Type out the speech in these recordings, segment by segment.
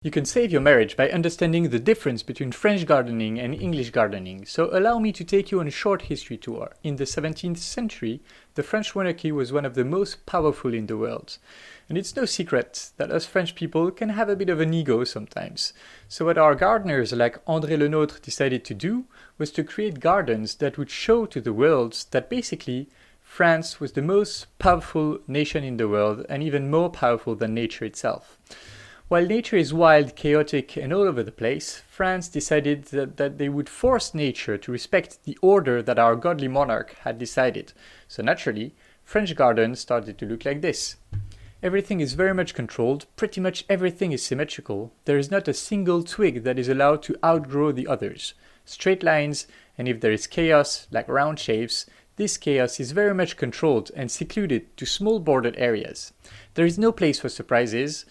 You can save your marriage by understanding the difference between French gardening and English gardening, so allow me to take you on a short history tour. In the 17th century, the French monarchy was one of the most powerful in the world. And it's no secret that us French people can have a bit of an ego sometimes. So what our gardeners like André Le Nôtre decided to do was to create gardens that would show to the world that basically France was the most powerful nation in the world and even more powerful than nature itself. While nature is wild, chaotic, and all over the place, France decided that they would force nature to respect the order that our godly monarch had decided. So naturally, French gardens started to look like this. Everything is very much controlled, pretty much everything is symmetrical, there is not a single twig that is allowed to outgrow the others. Straight lines, and if there is chaos, like round shapes, this chaos is very much controlled and secluded to small bordered areas. There is no place for surprises.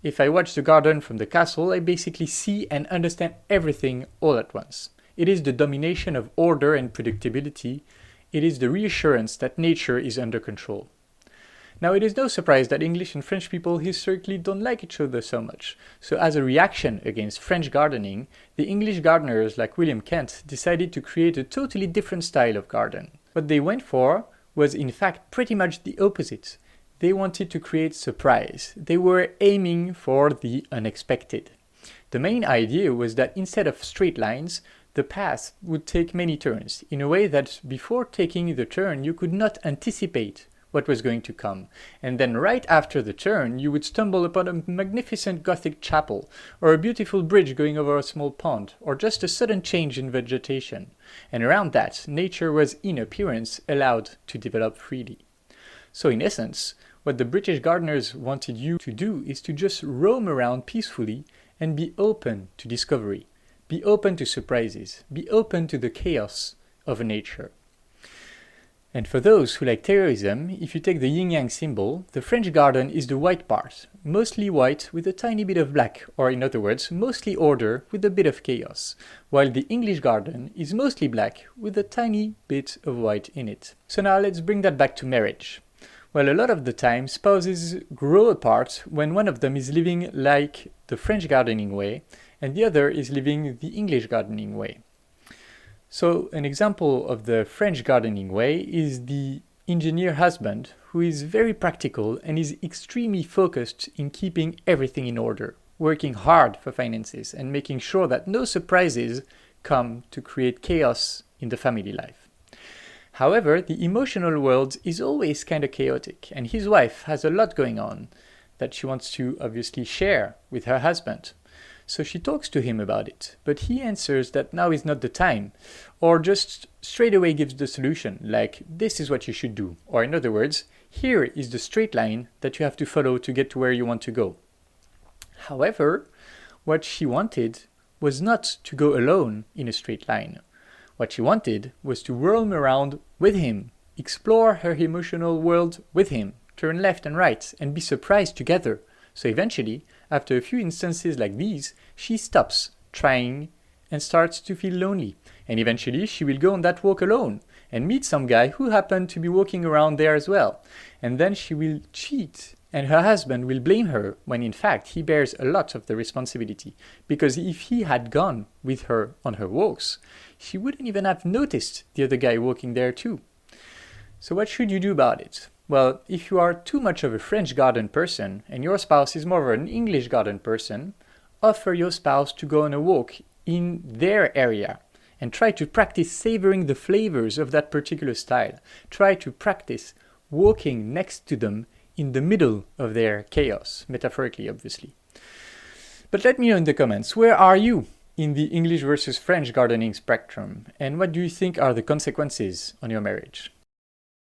If I watch the garden from the castle, I basically see and understand everything all at once. It is the domination of order and predictability. It is the reassurance that nature is under control. Now, it is no surprise that English and French people historically don't like each other so much. So as a reaction against French gardening, the English gardeners like William Kent decided to create a totally different style of garden. What they went for was in fact pretty much the opposite. They wanted to create surprise. They were aiming for the unexpected. The main idea was that instead of straight lines, the path would take many turns, in a way that before taking the turn you could not anticipate what was going to come. And then right after the turn you would stumble upon a magnificent Gothic chapel, or a beautiful bridge going over a small pond, or just a sudden change in vegetation. And around that, nature was in appearance allowed to develop freely. So in essence, what the British gardeners wanted you to do is to just roam around peacefully and be open to discovery, be open to surprises, be open to the chaos of nature. And for those who like terrorism, if you take the yin-yang symbol, the French garden is the white part, mostly white with a tiny bit of black, or in other words, mostly order with a bit of chaos, while the English garden is mostly black with a tiny bit of white in it. So now let's bring that back to marriage. Well, a lot of the time, spouses grow apart when one of them is living like the French gardening way and the other is living the English gardening way. So an example of the French gardening way is the engineer husband who is very practical and is extremely focused in keeping everything in order, working hard for finances and making sure that no surprises come to create chaos in the family life. However, the emotional world is always kind of chaotic, and his wife has a lot going on that she wants to obviously share with her husband. So she talks to him about it, but he answers that now is not the time, or just straight away gives the solution, like this is what you should do, or in other words, here is the straight line that you have to follow to get to where you want to go. However, what she wanted was not to go alone in a straight line. What she wanted was to roam around with him, explore her emotional world with him, turn left and right, and be surprised together. So eventually, after a few instances like these, she stops trying and starts to feel lonely. And eventually, she will go on that walk alone and meet some guy who happened to be walking around there as well. And then she will cheat, and her husband will blame her when in fact he bears a lot of the responsibility. Because if he had gone with her on her walks, she wouldn't even have noticed the other guy walking there too. So what should you do about it? Well, if you are too much of a French garden person and your spouse is more of an English garden person, offer your spouse to go on a walk in their area and try to practice savoring the flavors of that particular style. Try to practice walking next to them in the middle of their chaos, metaphorically obviously. But let me know in the comments, where are you in the English versus French gardening spectrum, and what do you think are the consequences on your marriage?